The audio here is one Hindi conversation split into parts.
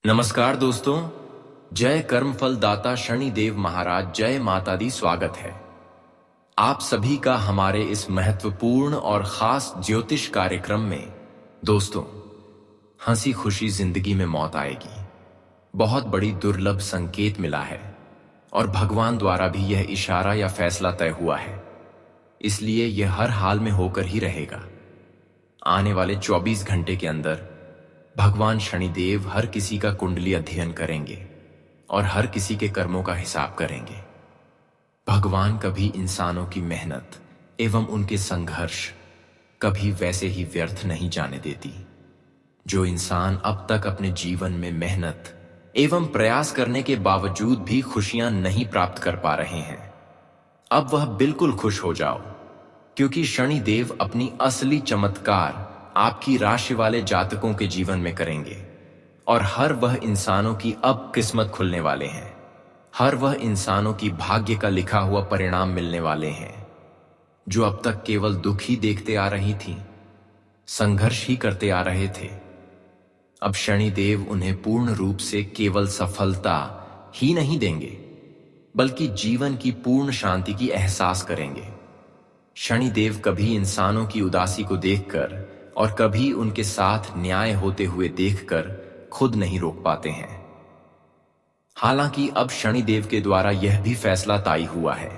नमस्कार दोस्तों, जय कर्मफल दाता शनिदेव महाराज, जय माता दी। स्वागत है आप सभी का हमारे इस महत्वपूर्ण और खास ज्योतिष कार्यक्रम में। दोस्तों, हंसी खुशी जिंदगी में मौत आएगी, बहुत बड़ी दुर्लभ संकेत मिला है और भगवान द्वारा भी यह इशारा या फैसला तय हुआ है, इसलिए यह हर हाल में होकर ही रहेगा। आने वाले 24 घंटे के अंदर भगवान शनिदेव हर किसी का कुंडली अध्ययन करेंगे और हर किसी के कर्मों का हिसाब करेंगे। भगवान कभी इंसानों की मेहनत एवं उनके संघर्ष कभी वैसे ही व्यर्थ नहीं जाने देती। जो इंसान अब तक अपने जीवन में मेहनत एवं प्रयास करने के बावजूद भी खुशियां नहीं प्राप्त कर पा रहे हैं, अब वह बिल्कुल खुश हो जाओ, क्योंकि शनिदेव अपनी असली चमत्कार आपकी राशि वाले जातकों के जीवन में करेंगे और हर वह इंसानों की अब किस्मत खुलने वाले हैं। हर वह इंसानों की भाग्य का लिखा हुआ परिणाम मिलने वाले हैं। जो अब तक केवल दुख ही देखते आ रही थी, संघर्ष ही करते आ रहे थे, अब शनिदेव उन्हें पूर्ण रूप से केवल सफलता ही नहीं देंगे, बल्कि जीवन की पूर्ण शांति की एहसास करेंगे। शनिदेव कभी इंसानों की उदासी को देखकर और कभी उनके साथ न्याय होते हुए देखकर खुद नहीं रोक पाते हैं। हालांकि अब शनिदेव के द्वारा यह भी फैसला तय हुआ है,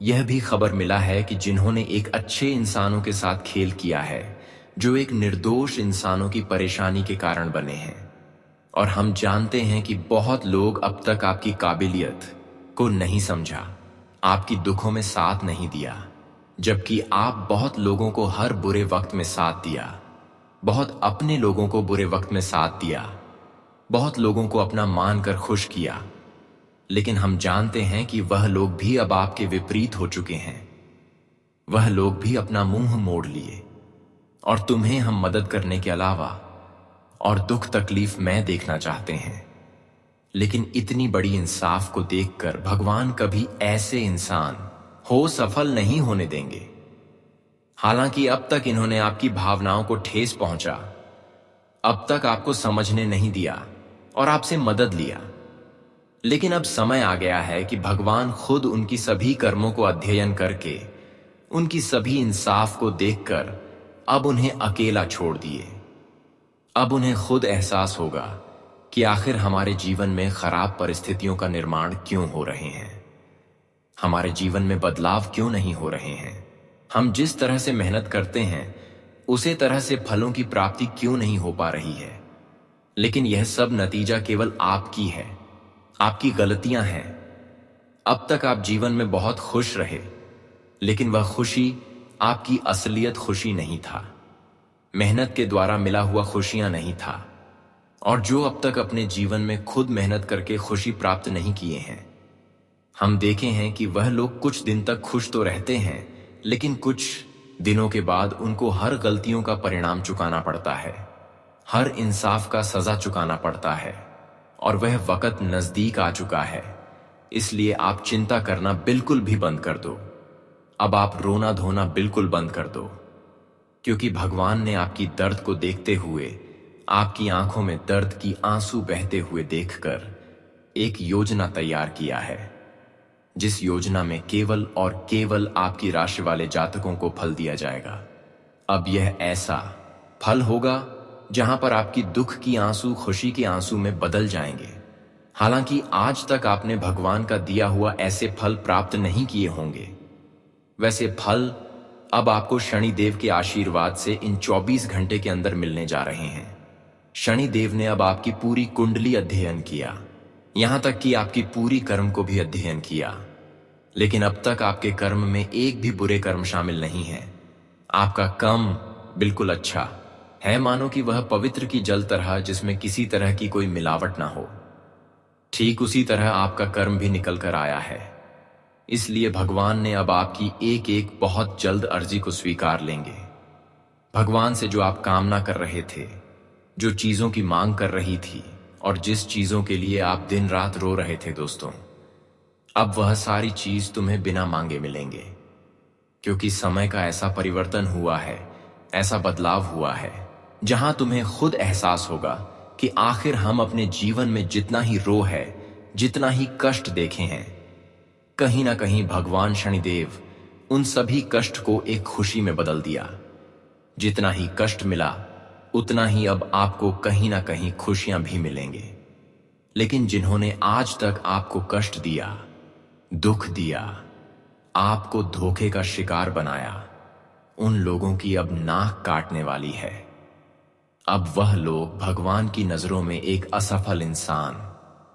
यह भी खबर मिला है कि जिन्होंने एक अच्छे इंसानों के साथ खेल किया है, जो एक निर्दोष इंसानों की परेशानी के कारण बने हैं, और हम जानते हैं कि बहुत लोग अब तक आपकी काबिलियत को नहीं समझा, आपकी दुखों में साथ नहीं दिया, जबकि आप बहुत लोगों को हर बुरे वक्त में साथ दिया, बहुत अपने लोगों को बुरे वक्त में साथ दिया, बहुत लोगों को अपना मानकर खुश किया। लेकिन हम जानते हैं कि वह लोग भी अब आपके विपरीत हो चुके हैं। वह लोग भी अपना मुंह मोड़ लिए और तुम्हें हम मदद करने के अलावा और दुख तकलीफ में देखना चाहते हैं। लेकिन इतनी बड़ी इंसाफ को देखकर भगवान कभी ऐसे इंसान हो सफल नहीं होने देंगे। हालांकि अब तक इन्होंने आपकी भावनाओं को ठेस पहुंचा, अब तक आपको समझने नहीं दिया और आपसे मदद लिया, लेकिन अब समय आ गया है कि भगवान खुद उनकी सभी कर्मों को अध्ययन करके, उनकी सभी इंसाफ को देखकर अब उन्हें अकेला छोड़ दिए। अब उन्हें खुद एहसास होगा कि आखिर हमारे जीवन में खराब परिस्थितियों का निर्माण क्यों हो रहे हैं, हमारे जीवन में बदलाव क्यों नहीं हो रहे हैं, हम जिस तरह से मेहनत करते हैं उसी तरह से फलों की प्राप्ति क्यों नहीं हो पा रही है। लेकिन यह सब नतीजा केवल आपकी है, आपकी गलतियां हैं। अब तक आप जीवन में बहुत खुश रहे, लेकिन वह खुशी आपकी असलियत खुशी नहीं था, मेहनत के द्वारा मिला हुआ खुशियां नहीं था। और जो अब तक अपने जीवन में खुद मेहनत करके खुशी प्राप्त नहीं किए हैं, हम देखे हैं कि वह लोग कुछ दिन तक खुश तो रहते हैं, लेकिन कुछ दिनों के बाद उनको हर गलतियों का परिणाम चुकाना पड़ता है, हर इंसाफ का सजा चुकाना पड़ता है, और वह वक्त नजदीक आ चुका है। इसलिए आप चिंता करना बिल्कुल भी बंद कर दो। अब आप रोना धोना बिल्कुल बंद कर दो, क्योंकि भगवान ने आपकी दर्द को देखते हुए, आपकी आंखों में दर्द की आंसू बहते हुए देखकर एक योजना तैयार किया है, जिस योजना में केवल और केवल आपकी राशि वाले जातकों को फल दिया जाएगा। अब यह ऐसा फल होगा जहां पर आपकी दुख की आंसू खुशी के आंसू में बदल जाएंगे। हालांकि आज तक आपने भगवान का दिया हुआ ऐसे फल प्राप्त नहीं किए होंगे, वैसे फल अब आपको शनिदेव के आशीर्वाद से इन 24 घंटे के अंदर मिलने जा रहे हैं। शनिदेव ने अब आपकी पूरी कुंडली अध्ययन किया, यहां तक कि आपकी पूरी कर्म को भी अध्ययन किया, लेकिन अब तक आपके कर्म में एक भी बुरे कर्म शामिल नहीं है। आपका कर्म बिल्कुल अच्छा है, मानो कि वह पवित्र की जल तरह जिसमें किसी तरह की कोई मिलावट ना हो। ठीक उसी तरह आपका कर्म भी निकल कर आया है। इसलिए भगवान ने अब आपकी एक एक बहुत जल्द अर्जी को स्वीकार लेंगे। भगवान से जो आप कामना कर रहे थे, जो चीजों की मांग कर रही थी और जिस चीजों के लिए आप दिन रात रो रहे थे दोस्तों, अब वह सारी चीज तुम्हें बिना मांगे मिलेंगे, क्योंकि समय का ऐसा परिवर्तन हुआ है, ऐसा बदलाव हुआ है, जहां तुम्हें खुद एहसास होगा कि आखिर हम अपने जीवन में जितना ही रो है, जितना ही कष्ट देखे हैं, कहीं ना कहीं भगवान शनिदेव उन सभी कष्ट को एक खुशी में बदल दिया। जितना ही कष्ट मिला उतना ही अब आपको कहीं ना कहीं खुशियां भी मिलेंगे। लेकिन जिन्होंने आज तक आपको कष्ट दिया, दुख दिया, आपको धोखे का शिकार बनाया, उन लोगों की अब नाक काटने वाली है। अब वह लोग भगवान की नजरों में एक असफल इंसान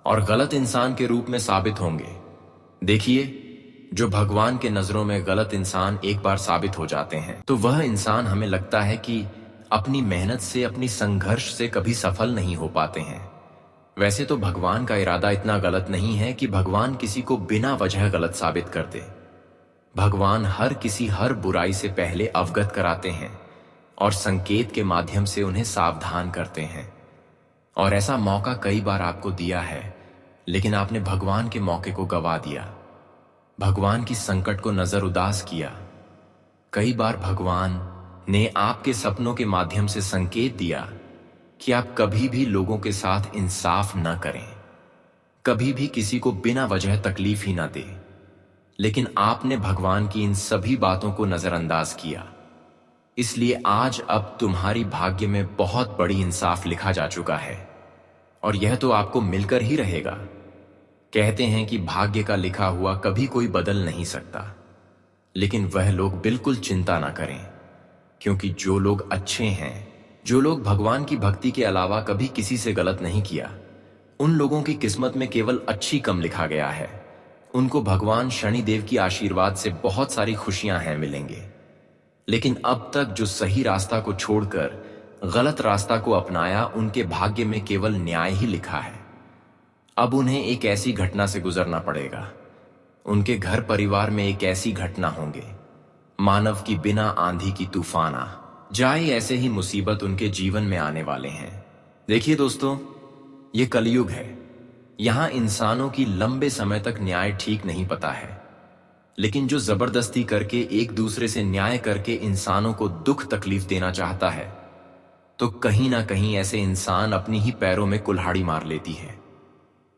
और गलत इंसान के रूप में साबित होंगे। देखिए, जो भगवान के नजरों में गलत इंसान एक बार साबित हो जाते हैं तो वह इंसान हमें लगता है कि अपनी मेहनत से, अपनी संघर्ष से कभी सफल नहीं हो पाते हैं। वैसे तो भगवान का इरादा इतना गलत नहीं है कि भगवान किसी को बिना वजह गलत साबित कर दे। भगवान हर बुराई से पहले अवगत कराते हैं और संकेत के माध्यम से उन्हें सावधान करते हैं। और ऐसा मौका कई बार आपको दिया है, लेकिन आपने भगवान के मौके को गवा दिया, भगवान की संकट को नजरअंदाज किया। कई बार भगवान ने आपके सपनों के माध्यम से संकेत दिया कि आप कभी भी लोगों के साथ इंसाफ न करें, कभी भी किसी को बिना वजह तकलीफ ही ना दे। लेकिन आपने भगवान की इन सभी बातों को नजरअंदाज किया, इसलिए आज अब तुम्हारी भाग्य में बहुत बड़ी इंसाफ लिखा जा चुका है और यह तो आपको मिलकर ही रहेगा। कहते हैं कि भाग्य का लिखा हुआ कभी कोई बदल नहीं सकता, लेकिन वह लोग बिल्कुल चिंता ना करें, क्योंकि जो लोग अच्छे हैं, जो लोग भगवान की भक्ति के अलावा कभी किसी से गलत नहीं किया, उन लोगों की किस्मत में केवल अच्छी कम लिखा गया है। उनको भगवान शनिदेव की आशीर्वाद से बहुत सारी खुशियां हैं मिलेंगे। लेकिन अब तक जो सही रास्ता को छोड़कर गलत रास्ता को अपनाया, उनके भाग्य में केवल न्याय ही लिखा है। अब उन्हें एक ऐसी घटना से गुजरना पड़ेगा, उनके घर परिवार में एक ऐसी घटना होंगे मानव की बिना आंधी की तूफान आ जाए, ऐसे ही मुसीबत उनके जीवन में आने वाले हैं। देखिए दोस्तों, ये कलयुग है। यहां इंसानों की लंबे समय तक न्याय ठीक नहीं पता है, लेकिन जो जबरदस्ती करके एक दूसरे से न्याय करके इंसानों को दुख तकलीफ देना चाहता है, तो कहीं ना कहीं ऐसे इंसान अपनी ही पैरों में कुल्हाड़ी मार लेती है।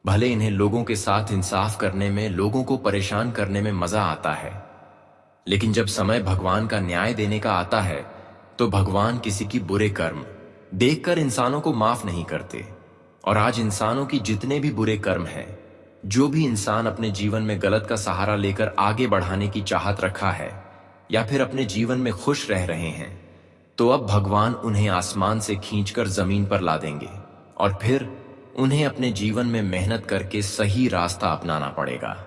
भले इन्हें लोगों के साथ इंसाफ करने में, लोगों को परेशान करने में मजा आता है, लेकिन जब समय भगवान का न्याय देने का आता है तो भगवान किसी की बुरे कर्म देखकर इंसानों को माफ नहीं करते। और आज इंसानों की जितने भी बुरे कर्म हैं, जो भी इंसान अपने जीवन में गलत का सहारा लेकर आगे बढ़ाने की चाहत रखा है या फिर अपने जीवन में खुश रह रहे हैं, तो अब भगवान उन्हें आसमान से खींचकर जमीन पर ला देंगे और फिर उन्हें अपने जीवन में मेहनत करके सही रास्ता अपनाना पड़ेगा।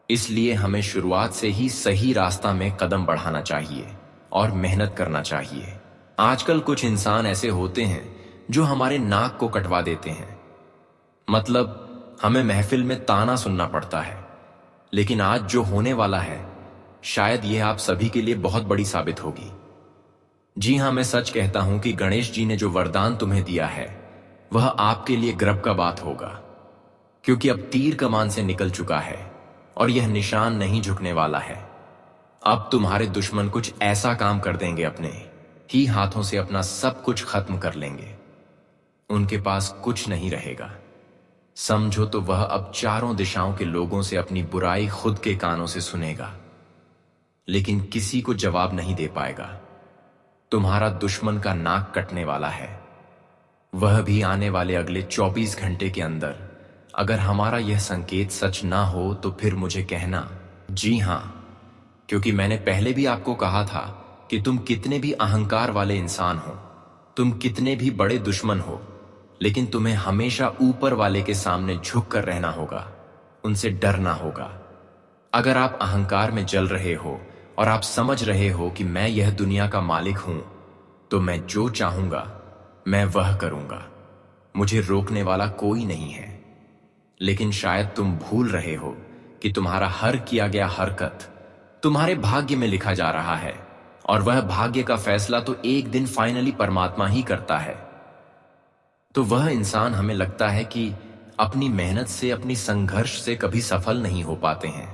इसलिए हमें शुरुआत से ही सही रास्ता में कदम बढ़ाना चाहिए और मेहनत करना चाहिए। आजकल कुछ इंसान ऐसे होते हैं जो हमारे नाक को कटवा देते हैं, मतलब हमें महफिल में ताना सुनना पड़ता है। लेकिन आज जो होने वाला है, शायद यह आप सभी के लिए बहुत बड़ी साबित होगी। जी हां, मैं सच कहता हूं कि गणेश जी ने जो वरदान तुम्हें दिया है, वह आपके लिए गर्व का बात होगा, क्योंकि अब तीर कमान से निकल चुका है और यह निशान नहीं झुकने वाला है। अब तुम्हारे दुश्मन कुछ ऐसा काम कर देंगे, अपने ही हाथों से अपना सब कुछ खत्म कर लेंगे। उनके पास कुछ नहीं रहेगा। समझो तो वह अब चारों दिशाओं के लोगों से अपनी बुराई खुद के कानों से सुनेगा, लेकिन किसी को जवाब नहीं दे पाएगा। तुम्हारा दुश्मन का नाक कटने वाला है, वह भी आने वाले अगले 24 घंटे के अंदर। अगर हमारा यह संकेत सच ना हो तो फिर मुझे कहना। जी हां, क्योंकि मैंने पहले भी आपको कहा था कि तुम कितने भी अहंकार वाले इंसान हो, तुम कितने भी बड़े दुश्मन हो, लेकिन तुम्हें हमेशा ऊपर वाले के सामने झुक कर रहना होगा, उनसे डरना होगा। अगर आप अहंकार में जल रहे हो और आप समझ रहे हो कि मैं यह दुनिया का मालिक हूं, तो मैं जो चाहूंगा मैं वह करूंगा, मुझे रोकने वाला कोई नहीं है। लेकिन शायद तुम भूल रहे हो कि तुम्हारा हर किया गया हरकत तुम्हारे भाग्य में लिखा जा रहा है, और वह भाग्य का फैसला तो एक दिन फाइनली परमात्मा ही करता है। तो वह इंसान, हमें लगता है कि अपनी मेहनत से, अपनी संघर्ष से कभी सफल नहीं हो पाते हैं।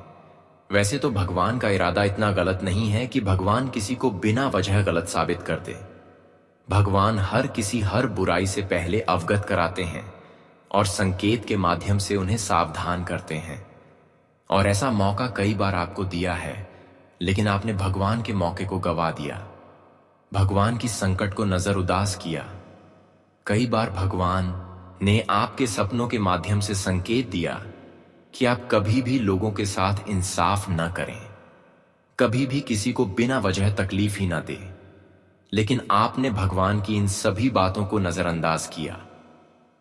वैसे तो भगवान का इरादा इतना गलत नहीं है कि भगवान किसी को बिना वजह गलत साबित कर दे। भगवान हर बुराई से पहले अवगत कराते हैं और संकेत के माध्यम से उन्हें सावधान करते हैं। और ऐसा मौका कई बार आपको दिया है, लेकिन आपने भगवान के मौके को गवा दिया, भगवान की संकट को नजरअंदाज किया। कई बार भगवान ने आपके सपनों के माध्यम से संकेत दिया कि आप कभी भी लोगों के साथ इंसाफ न करें, कभी भी किसी को बिना वजह तकलीफ ही न दे। लेकिन आपने भगवान की इन सभी बातों को नजरअंदाज किया,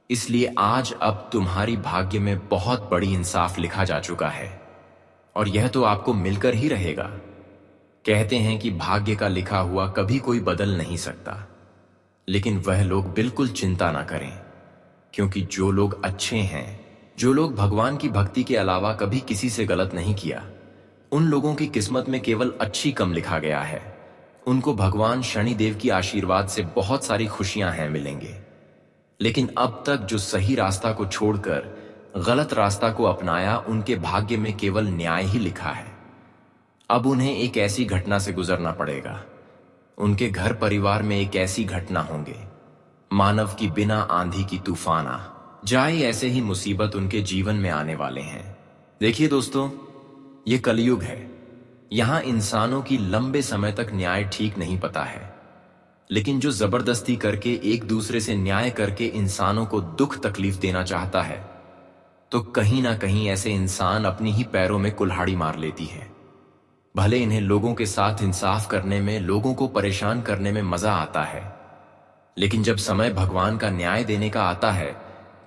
इसलिए आज अब तुम्हारी भाग्य में बहुत बड़ी इंसाफ लिखा जा चुका है, और यह तो आपको मिलकर ही रहेगा। कहते हैं कि भाग्य का लिखा हुआ कभी कोई बदल नहीं सकता, लेकिन वह लोग बिल्कुल चिंता ना करें, क्योंकि जो लोग अच्छे हैं, जो लोग भगवान की भक्ति के अलावा कभी किसी से गलत नहीं किया, उन लोगों की किस्मत में केवल अच्छी कम लिखा गया है। उनको भगवान शनिदेव की आशीर्वाद से बहुत सारी खुशियां हैं मिलेंगे। लेकिन अब तक जो सही रास्ता को छोड़कर गलत रास्ता को अपनाया, उनके भाग्य में केवल न्याय ही लिखा है। अब उन्हें एक ऐसी घटना से गुजरना पड़ेगा, उनके घर परिवार में एक ऐसी घटना होंगे मानव की बिना आंधी की तूफान आ जाए, ऐसे ही मुसीबत उनके जीवन में आने वाले हैं। देखिए दोस्तों, ये कलयुग है। यहां इंसानों की लंबे समय तक न्याय ठीक नहीं पता है, लेकिन जो जबरदस्ती करके एक दूसरे से न्याय करके इंसानों को दुख तकलीफ देना चाहता है, तो कहीं ना कहीं ऐसे इंसान अपनी ही पैरों में कुल्हाड़ी मार लेती है। भले इन्हें लोगों के साथ इंसाफ करने में, लोगों को परेशान करने में मजा आता है, लेकिन जब समय भगवान का न्याय देने का आता है,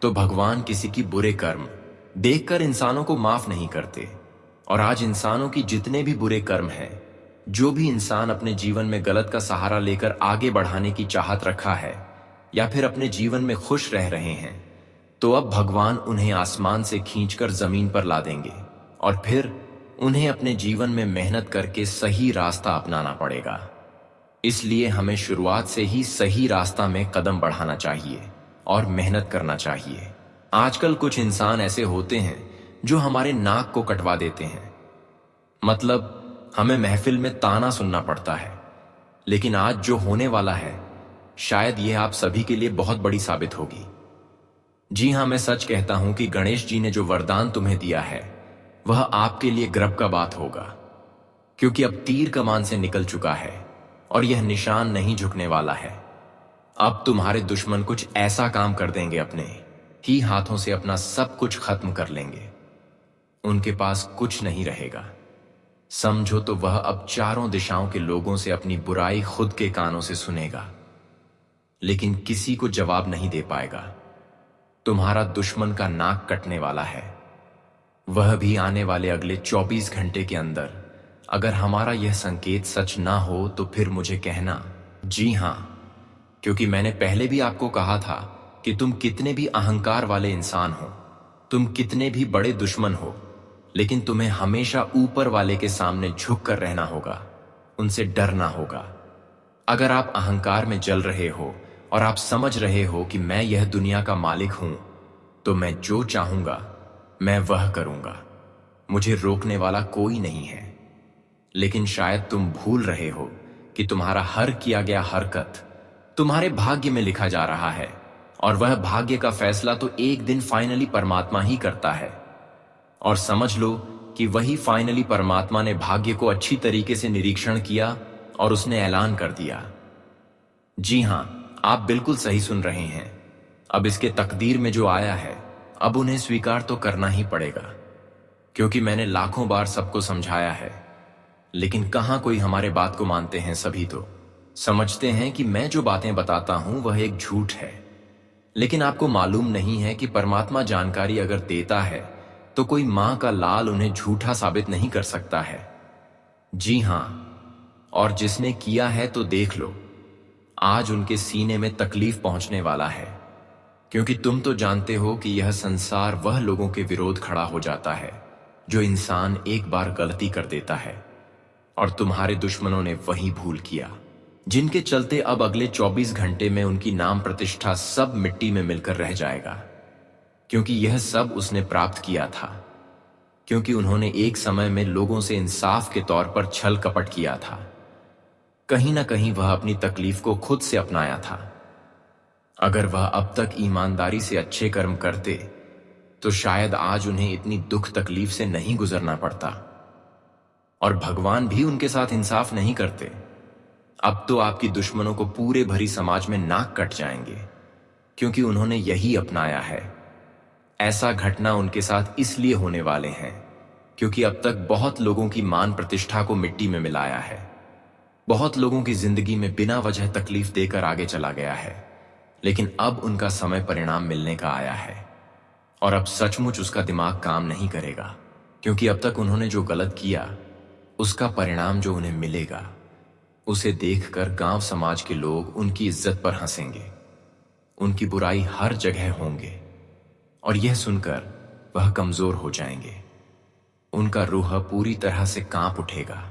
तो भगवान किसी की बुरे कर्म देखकर इंसानों को माफ नहीं करते। और आज इंसानों की जितने भी बुरे कर्म हैं, जो भी इंसान अपने जीवन में गलत का सहारा लेकर आगे बढ़ाने की चाहत रखा है, या फिर अपने जीवन में खुश रह रहे हैं, तो अब भगवान उन्हें आसमान से खींचकर जमीन पर ला देंगे, और फिर उन्हें अपने जीवन में मेहनत करके सही रास्ता अपनाना पड़ेगा। इसलिए हमें शुरुआत से ही सही रास्ता में कदम बढ़ाना चाहिए और मेहनत करना चाहिए। आजकल कुछ इंसान ऐसे होते हैं जो हमारे नाक को कटवा देते हैं, मतलब हमें महफिल में ताना सुनना पड़ता है। लेकिन आज जो होने वाला है, शायद यह आप सभी के लिए बहुत बड़ी साबित होगी। जी हां, मैं सच कहता हूं कि गणेश जी ने जो वरदान तुम्हें दिया है, वह आपके लिए गर्व का बात होगा, क्योंकि अब तीर कमान से निकल चुका है और यह निशान नहीं झुकने वाला है। अब तुम्हारे दुश्मन कुछ ऐसा काम कर देंगे, अपने ही हाथों से अपना सब कुछ खत्म कर लेंगे। उनके पास कुछ नहीं रहेगा। समझो तो वह अब चारों दिशाओं के लोगों से अपनी बुराई खुद के कानों से सुनेगा, लेकिन किसी को जवाब नहीं दे पाएगा। तुम्हारा दुश्मन का नाक कटने वाला है, वह भी आने वाले अगले 24 घंटे के अंदर। अगर हमारा यह संकेत सच ना हो तो फिर मुझे कहना। जी हां, क्योंकि मैंने पहले भी आपको कहा था कि तुम कितने भी अहंकार वाले इंसान हो, तुम कितने भी बड़े दुश्मन हो, लेकिन तुम्हें हमेशा ऊपर वाले के सामने झुक कर रहना होगा, उनसे डरना होगा। अगर आप अहंकार में जल रहे हो और आप समझ रहे हो कि मैं यह दुनिया का मालिक हूं, तो मैं जो चाहूंगा मैं वह करूंगा, मुझे रोकने वाला कोई नहीं है। लेकिन शायद तुम भूल रहे हो कि तुम्हारा हर किया गया हरकत तुम्हारे भाग्य में लिखा जा रहा है, और वह भाग्य का फैसला तो एक दिन फाइनली परमात्मा ही करता है। और समझ लो कि वही फाइनली परमात्मा ने भाग्य को अच्छी तरीके से निरीक्षण किया और उसने ऐलान कर दिया। जी हां, आप बिल्कुल सही सुन रहे हैं। अब इसके तकदीर में जो आया है, अब उन्हें स्वीकार तो करना ही पड़ेगा, क्योंकि मैंने लाखों बार सबको समझाया है, लेकिन कहां कोई हमारे बात को मानते हैं। सभी तो समझते हैं कि मैं जो बातें बताता हूं वह एक झूठ है, लेकिन आपको मालूम नहीं है कि परमात्मा जानकारी अगर देता है तो कोई मां का लाल उन्हें झूठा साबित नहीं कर सकता है। जी हां, और जिसने किया है तो देख लो, आज उनके सीने में तकलीफ पहुंचने वाला है, क्योंकि तुम तो जानते हो कि यह संसार वह लोगों के विरोध खड़ा हो जाता है जो इंसान एक बार गलती कर देता है, और तुम्हारे दुश्मनों ने वही भूल किया, जिनके चलते अब अगले 24 घंटे में उनकी नाम प्रतिष्ठा सब मिट्टी में मिलकर रह जाएगा। क्योंकि यह सब उसने प्राप्त किया था, क्योंकि उन्होंने एक समय में लोगों से इंसाफ के तौर पर छल कपट किया था। कहीं ना कहीं वह अपनी तकलीफ को खुद से अपनाया था। अगर वह अब तक ईमानदारी से अच्छे कर्म करते तो शायद आज उन्हें इतनी दुख तकलीफ से नहीं गुजरना पड़ता। और भगवान भी उनके साथ इंसाफ नहीं करते। अब तो आपकी दुश्मनों को पूरे भरी समाज में नाक कट जाएंगे, क्योंकि उन्होंने यही अपनाया है। ऐसा घटना उनके साथ इसलिए होने वाले हैं क्योंकि अब तक बहुत लोगों की मान प्रतिष्ठा को मिट्टी में मिलाया है। बहुत लोगों की जिंदगी में बिना वजह तकलीफ देकर आगे चला गया है, लेकिन अब उनका समय परिणाम मिलने का आया है। और अब सचमुच उसका दिमाग काम नहीं करेगा, क्योंकि अब तक उन्होंने जो गलत किया उसका परिणाम जो उन्हें मिलेगा उसे देखकर गांव समाज के लोग उनकी इज्जत पर हंसेंगे, उनकी बुराई हर जगह होंगे, और यह सुनकर वह कमजोर हो जाएंगे। उनका रूह पूरी तरह से कांप उठेगा,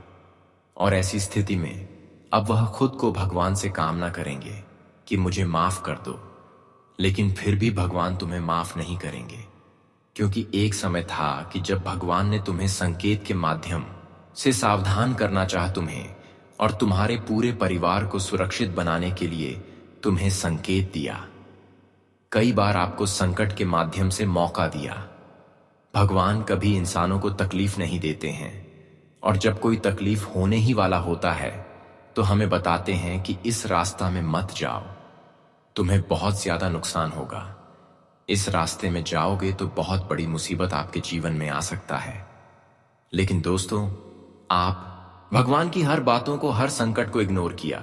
और ऐसी स्थिति में अब वह खुद को भगवान से कामना करेंगे कि मुझे माफ कर दो। लेकिन फिर भी भगवान तुम्हें माफ नहीं करेंगे, क्योंकि एक समय था कि जब भगवान ने तुम्हें संकेत के माध्यम से सावधान करना चाहा तुम्हें और तुम्हारे पूरे परिवार को सुरक्षित बनाने के लिए तुम्हें संकेत दिया। कई बार आपको संकट के माध्यम से मौका दिया। भगवान कभी इंसानों को तकलीफ नहीं देते हैं, और जब कोई तकलीफ होने ही वाला होता है तो हमें बताते हैं कि इस रास्ता में मत जाओ, तुम्हें बहुत ज्यादा नुकसान होगा। इस रास्ते में जाओगे तो बहुत बड़ी मुसीबत आपके जीवन में आ सकता है। लेकिन दोस्तों, आप भगवान की हर बातों को, हर संकट को इग्नोर किया।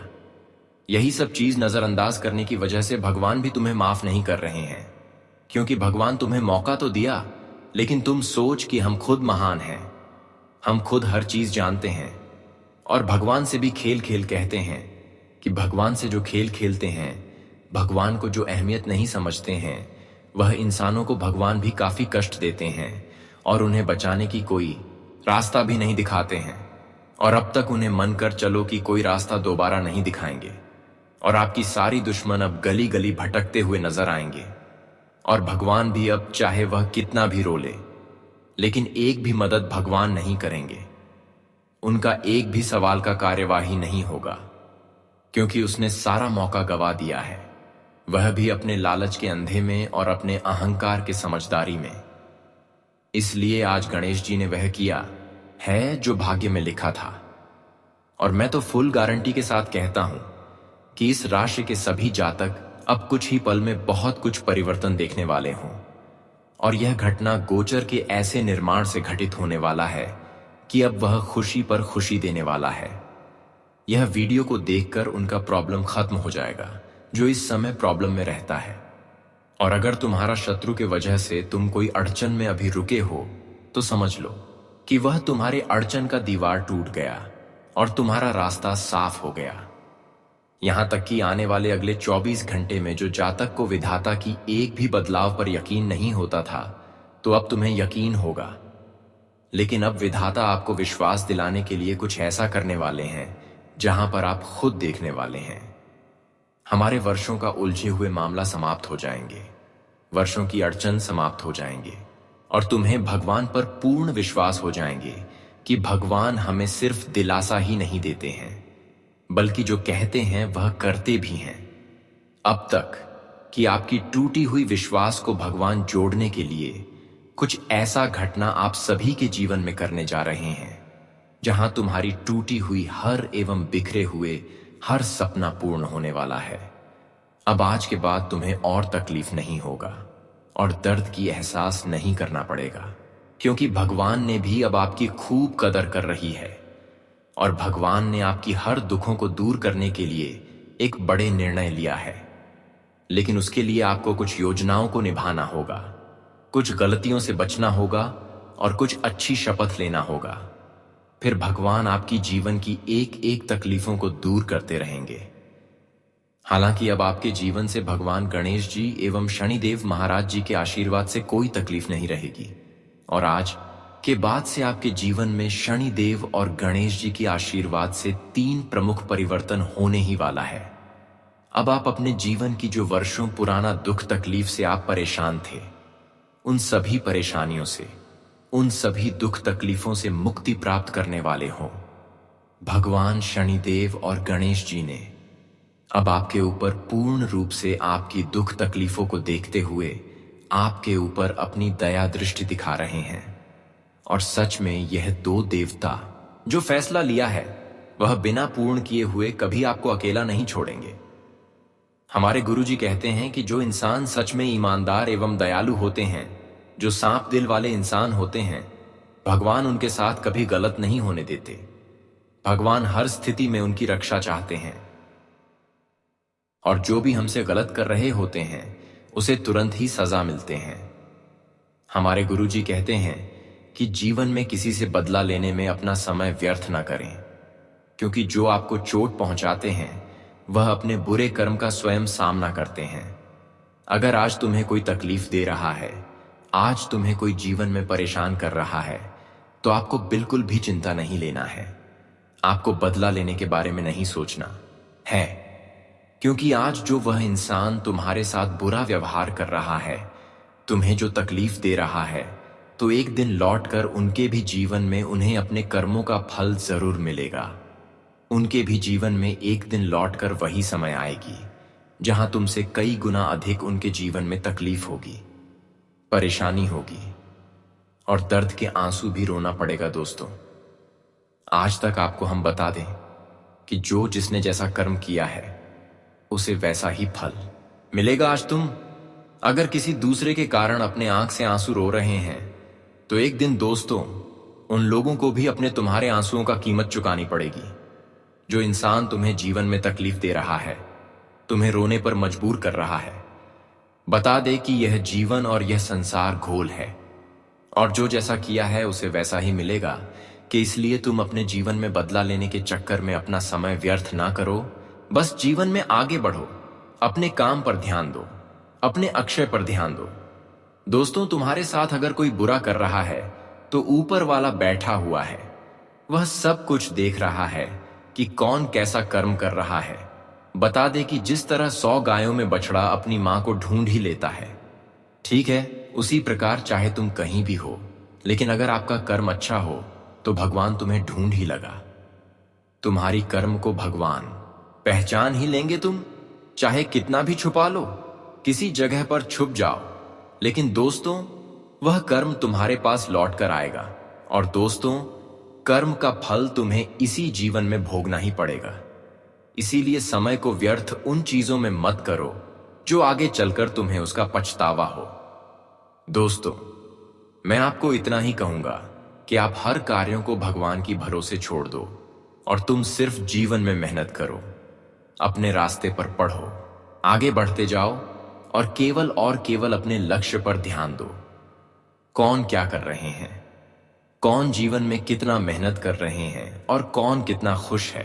यही सब चीज नजरअंदाज करने की वजह से भगवान भी तुम्हें माफ नहीं कर रहे हैं, क्योंकि भगवान तुम्हें मौका तो दिया, लेकिन तुम सोच कि हम खुद महान हैं, हम खुद हर चीज जानते हैं, और भगवान से भी खेल खेल कहते हैं कि भगवान से जो खेल खेलते हैं, भगवान को जो अहमियत नहीं समझते हैं, वह इंसानों को भगवान भी काफी कष्ट देते हैं और उन्हें बचाने की कोई रास्ता भी नहीं दिखाते हैं। और अब तक उन्हें मन कर चलो कि कोई रास्ता दोबारा नहीं दिखाएंगे, और आपकी सारी दुश्मन अब गली गली भटकते हुए नजर आएंगे। और भगवान भी अब चाहे वह कितना भी रो ले, लेकिन एक भी मदद भगवान नहीं करेंगे। उनका एक भी सवाल का कार्यवाही नहीं होगा, क्योंकि उसने सारा मौका गवा दिया है, वह भी अपने लालच के अंधे में और अपने अहंकार के समझदारी में। इसलिए आज गणेश जी ने वह किया है जो भाग्य में लिखा था। और मैं तो फुल गारंटी के साथ कहता हूं कि इस राशि के सभी जातक अब कुछ ही पल में बहुत कुछ परिवर्तन देखने वाले हों। और यह घटना गोचर के ऐसे निर्माण से घटित होने वाला है कि अब वह खुशी पर खुशी देने वाला है। यह वीडियो को देखकर उनका प्रॉब्लम खत्म हो जाएगा जो इस समय प्रॉब्लम में रहता है। और अगर तुम्हारा शत्रु के वजह से तुम कोई अड़चन में अभी रुके हो तो समझ लो कि वह तुम्हारे अड़चन का दीवार टूट गया और तुम्हारा रास्ता साफ हो गया। यहां तक कि आने वाले अगले 24 घंटे में जो जातक को विधाता की एक भी बदलाव पर यकीन नहीं होता था, तो अब तुम्हें यकीन होगा। लेकिन अब विधाता आपको विश्वास दिलाने के लिए कुछ ऐसा करने वाले हैं जहां पर आप खुद देखने वाले हैं। हमारे वर्षों का उलझे हुए मामला समाप्त हो जाएंगे, वर्षों की अड़चन समाप्त हो जाएंगे, और तुम्हें भगवान पर पूर्ण विश्वास हो जाएंगे कि भगवान हमें सिर्फ दिलासा ही नहीं देते हैं, बल्कि जो कहते हैं वह करते भी हैं। अब तक कि आपकी टूटी हुई विश्वास को भगवान जोड़ने के लिए कुछ ऐसा घटना आप सभी के जीवन में करने जा रहे हैं, जहां तुम्हारी टूटी हुई हर एवं बिखरे हुए हर सपना पूर्ण होने वाला है। अब आज के बाद तुम्हें और तकलीफ नहीं होगा और दर्द की एहसास नहीं करना पड़ेगा, क्योंकि भगवान ने भी अब आपकी खूब कदर कर रही है। और भगवान ने आपकी हर दुखों को दूर करने के लिए एक बड़े निर्णय लिया है। लेकिन उसके लिए आपको कुछ योजनाओं को निभाना होगा, कुछ गलतियों से बचना होगा और कुछ अच्छी शपथ लेना होगा। फिर भगवान आपकी जीवन की एक एक तकलीफों को दूर करते रहेंगे। हालांकि अब आपके जीवन से भगवान गणेश जी एवं शनिदेव महाराज जी के आशीर्वाद से कोई तकलीफ नहीं रहेगी, और आज के बाद से आपके जीवन में शनिदेव और गणेश जी के आशीर्वाद से 3 प्रमुख परिवर्तन होने ही वाला है। अब आप अपने जीवन की जो वर्षों पुराना दुख तकलीफ से आप परेशान थे, उन सभी परेशानियों से, उन सभी दुख तकलीफों से मुक्ति प्राप्त करने वाले हों। भगवान शनिदेव और गणेश जी ने अब आपके ऊपर पूर्ण रूप से आपकी दुख तकलीफों को देखते हुए आपके ऊपर अपनी दया दृष्टि दिखा रहे हैं। और सच में यह दो देवता जो फैसला लिया है वह बिना पूर्ण किए हुए कभी आपको अकेला नहीं छोड़ेंगे। हमारे गुरुजी कहते हैं कि जो इंसान सच में ईमानदार एवं दयालु होते हैं, जो सांप दिल वाले इंसान होते हैं, भगवान उनके साथ कभी गलत नहीं होने देते। भगवान हर स्थिति में उनकी रक्षा चाहते हैं और जो भी हमसे गलत कर रहे होते हैं उसे तुरंत ही सजा मिलते हैं। हमारे गुरुजी कहते हैं कि जीवन में किसी से बदला लेने में अपना समय व्यर्थ ना करें, क्योंकि जो आपको चोट पहुंचाते हैं वह अपने बुरे कर्म का स्वयं सामना करते हैं। अगर आज तुम्हें कोई तकलीफ दे रहा है, आज तुम्हें कोई जीवन में परेशान कर रहा है, तो आपको बिल्कुल भी चिंता नहीं लेना है। आपको बदला लेने के बारे में नहीं सोचना है, क्योंकि आज जो वह इंसान तुम्हारे साथ बुरा व्यवहार कर रहा है, तुम्हें जो तकलीफ दे रहा है, तो एक दिन लौटकर उनके भी जीवन में उन्हें अपने कर्मों का फल जरूर मिलेगा। उनके भी जीवन में एक दिन लौटकर वही समय आएगी जहां तुमसे कई गुना अधिक उनके जीवन में तकलीफ होगी, परेशानी होगी और दर्द के आंसू भी रोना पड़ेगा। दोस्तों, आज तक आपको हम बता दें कि जो जिसने जैसा कर्म किया है उसे वैसा ही फल मिलेगा। आज तुम अगर किसी दूसरे के कारण अपने आंख से आंसू रो रहे हैं, तो एक दिन दोस्तों उन लोगों को भी अपने तुम्हारे आंसुओं का कीमत चुकानी पड़ेगी। जो इंसान तुम्हें जीवन में तकलीफ दे रहा है, तुम्हें रोने पर मजबूर कर रहा है, बता दे कि यह जीवन और यह संसार घोल है और जो जैसा किया है उसे वैसा ही मिलेगा। कि इसलिए तुम अपने जीवन में बदला लेने के चक्कर में अपना समय व्यर्थ ना करो, बस जीवन में आगे बढ़ो, अपने काम पर ध्यान दो, अपने अक्षय पर ध्यान दो। दोस्तों, तुम्हारे साथ अगर कोई बुरा कर रहा है तो ऊपर वाला बैठा हुआ है, वह सब कुछ देख रहा है कि कौन कैसा कर्म कर रहा है। बता दे कि जिस तरह 100 गायों में बछड़ा अपनी मां को ढूंढ ही लेता है, ठीक है, उसी प्रकार चाहे तुम कहीं भी हो, लेकिन अगर आपका कर्म अच्छा हो तो भगवान तुम्हें ढूंढ ही लगा। तुम्हारी कर्म को भगवान पहचान ही लेंगे। तुम चाहे कितना भी छुपा लो, किसी जगह पर छुप जाओ, लेकिन दोस्तों वह कर्म तुम्हारे पास लौट कर आएगा। और दोस्तों, कर्म का फल तुम्हें इसी जीवन में भोगना ही पड़ेगा। इसीलिए समय को व्यर्थ उन चीजों में मत करो जो आगे चलकर तुम्हें उसका पछतावा हो। दोस्तों, मैं आपको इतना ही कहूंगा कि आप हर कार्यों को भगवान की भरोसे छोड़ दो और तुम सिर्फ जीवन में मेहनत करो, अपने रास्ते पर पढ़ो, आगे बढ़ते जाओ और केवल अपने लक्ष्य पर ध्यान दो। कौन क्या कर रहे हैं, कौन जीवन में कितना मेहनत कर रहे हैं और कौन कितना खुश है,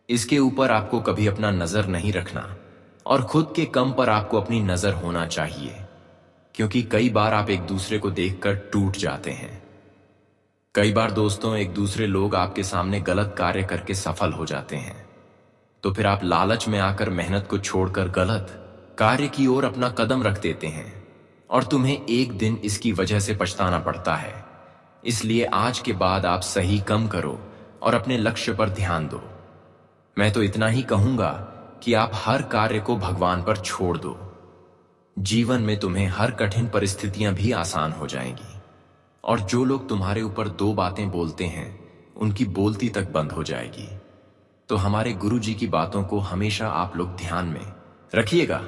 इसके ऊपर आपको कभी अपना नजर नहीं रखना और खुद के कम पर आपको अपनी नजर होना चाहिए, क्योंकि कई बार आप एक दूसरे को देखकर टूट जाते हैं। कई बार दोस्तों एक दूसरे लोग आपके सामने गलत कार्य करके सफल हो जाते हैं, तो फिर आप लालच में आकर मेहनत को छोड़कर गलत कार्य की ओर अपना कदम रख देते हैं और तुम्हें एक दिन इसकी वजह से पछताना पड़ता है। इसलिए आज के बाद आप सही कम करो और अपने लक्ष्य पर ध्यान दो। मैं तो इतना ही कहूंगा कि आप हर कार्य को भगवान पर छोड़ दो। जीवन में तुम्हें हर कठिन परिस्थितियां भी आसान हो जाएंगी और जो लोग तुम्हारे ऊपर 2 बातें बोलते हैं उनकी बोलती तक बंद हो जाएगी। तो हमारे गुरु जी की बातों को हमेशा आप लोग ध्यान में रखिएगा।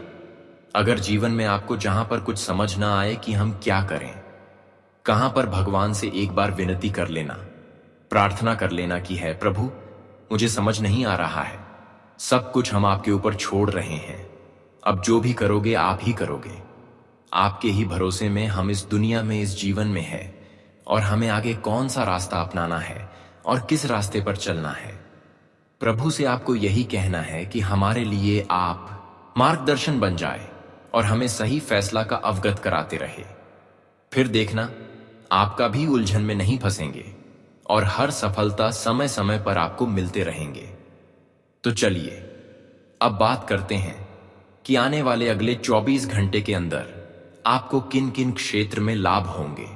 अगर जीवन में आपको जहां पर कुछ समझ ना आए कि हम क्या करें, कहां पर भगवान से एक बार विनती कर लेना, प्रार्थना कर लेना कि है प्रभु मुझे समझ नहीं आ रहा है, सब कुछ हम आपके ऊपर छोड़ रहे हैं, अब जो भी करोगे आप ही करोगे, आपके ही भरोसे में हम इस दुनिया में इस जीवन में है और हमें आगे कौन सा रास्ता अपनाना है और किस रास्ते पर चलना है। प्रभु से आपको यही कहना है कि हमारे लिए आप मार्गदर्शन बन जाए और हमें सही फैसला का अवगत कराते रहे। फिर देखना आपका भी उलझन में नहीं फंसेंगे और हर सफलता समय समय पर आपको मिलते रहेंगे। तो चलिए अब बात करते हैं कि आने वाले अगले 24 घंटे के अंदर आपको किन किन क्षेत्र में लाभ होंगे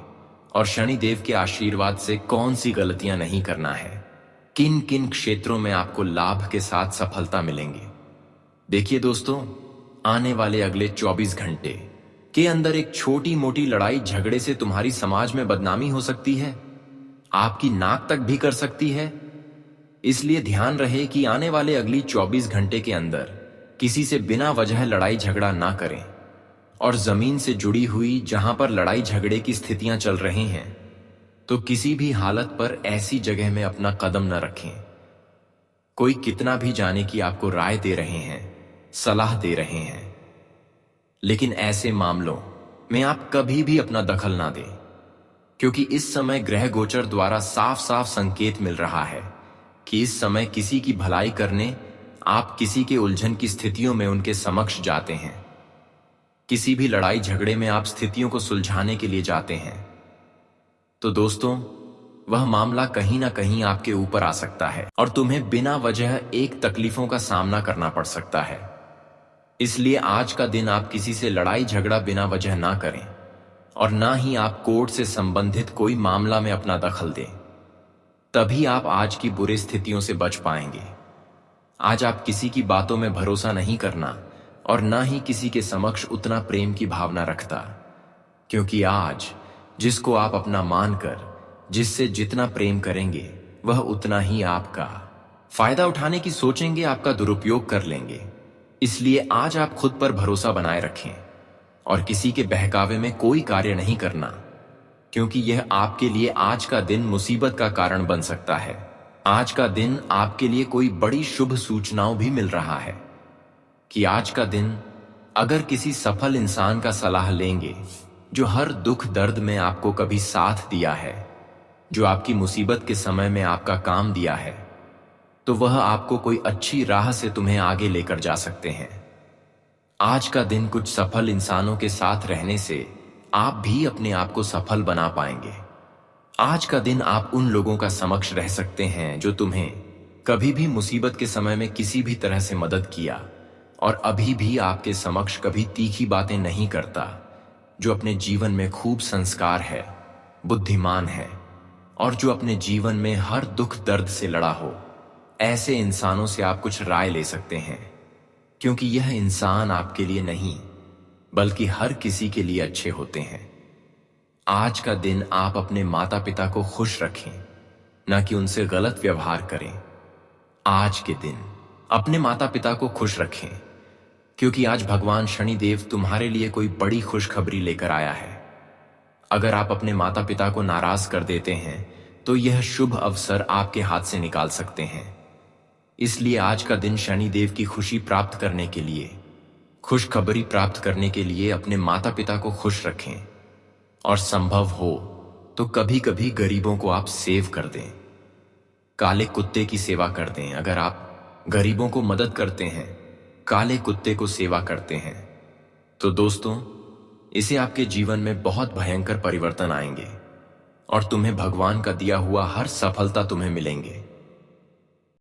और शनिदेव के आशीर्वाद से कौन सी गलतियां नहीं करना है, किन किन क्षेत्रों में आपको लाभ के साथ सफलता मिलेंगे। देखिए दोस्तों, आने वाले अगले 24 घंटे के अंदर एक छोटी मोटी लड़ाई झगड़े से तुम्हारी समाज में बदनामी हो सकती है, आपकी नाक तक भी कर सकती है। इसलिए ध्यान रहे कि आने वाले अगली 24 घंटे के अंदर किसी से बिना वजह लड़ाई झगड़ा ना करें, और जमीन से जुड़ी हुई जहां पर लड़ाई झगड़े की स्थितियां चल रही हैं, तो किसी भी हालत पर ऐसी जगह में अपना कदम न रखें। कोई कितना भी जाने की आपको राय दे रहे हैं, सलाह दे रहे हैं, लेकिन ऐसे मामलों में आप कभी भी अपना दखल ना दें, क्योंकि इस समय ग्रह गोचर द्वारा साफ साफ संकेत मिल रहा है कि इस समय किसी की भलाई करने आप किसी के उलझन की स्थितियों में उनके समक्ष जाते हैं। किसी भी लड़ाई झगड़े में आप स्थितियों को सुलझाने के लिए जाते हैं, तो दोस्तों वह मामला कहीं ना कहीं आपके ऊपर आ सकता है और तुम्हें बिना वजह एक तकलीफों का सामना करना पड़ सकता है। इसलिए आज का दिन आप किसी से लड़ाई झगड़ा बिना वजह ना करें, और ना ही आप कोर्ट से संबंधित कोई मामला में अपना दखल दें। तभी आप आज की बुरी स्थितियों से बच पाएंगे। आज आप किसी की बातों में भरोसा नहीं करना और ना ही किसी के समक्ष उतना प्रेम की भावना रखता, क्योंकि आज जिसको आप अपना मानकर जिससे जितना प्रेम करेंगे वह उतना ही आपका फायदा उठाने की सोचेंगे, आपका दुरुपयोग कर लेंगे। इसलिए आज आप खुद पर भरोसा बनाए रखें और किसी के बहकावे में कोई कार्य नहीं करना, क्योंकि यह आपके लिए आज का दिन मुसीबत का कारण बन सकता है। आज का दिन आपके लिए कोई बड़ी शुभ सूचनाओं भी मिल रहा है कि आज का दिन अगर किसी सफल इंसान का सलाह लेंगे जो हर दुख दर्द में आपको कभी साथ दिया है, जो आपकी मुसीबत के समय में आपका काम दिया है, तो वह आपको कोई अच्छी राह से तुम्हें आगे लेकर जा सकते हैं। आज का दिन कुछ सफल इंसानों के साथ रहने से आप भी अपने आप को सफल बना पाएंगे। आज का दिन आप उन लोगों का समक्ष रह सकते हैं जो तुम्हें कभी भी मुसीबत के समय में किसी भी तरह से मदद किया और अभी भी आपके समक्ष कभी तीखी बातें नहीं करता, जो अपने जीवन में खूब संस्कार है, बुद्धिमान है और जो अपने जीवन में हर दुख दर्द से लड़ा हो। ऐसे इंसानों से आप कुछ राय ले सकते हैं, क्योंकि यह इंसान आपके लिए नहीं बल्कि हर किसी के लिए अच्छे होते हैं। आज का दिन आप अपने माता पिता को खुश रखें, न कि उनसे गलत व्यवहार करें। आज के दिन अपने माता पिता को खुश रखें, क्योंकि आज भगवान शनिदेव तुम्हारे लिए कोई बड़ी खुशखबरी लेकर आया है। अगर आप अपने माता पिता को नाराज कर देते हैं तो यह शुभ अवसर आपके हाथ से निकाल सकते हैं। इसलिए आज का दिन शनिदेव की खुशी प्राप्त करने के लिए, खुशखबरी प्राप्त करने के लिए अपने माता पिता को खुश रखें, और संभव हो तो कभी कभी गरीबों को आप सेव कर दें, काले कुत्ते की सेवा कर दें। अगर आप गरीबों को मदद करते हैं, काले कुत्ते को सेवा करते हैं, तो दोस्तों इसे आपके जीवन में बहुत भयंकर परिवर्तन आएंगे और तुम्हें भगवान का दिया हुआ हर सफलता तुम्हें मिलेंगे।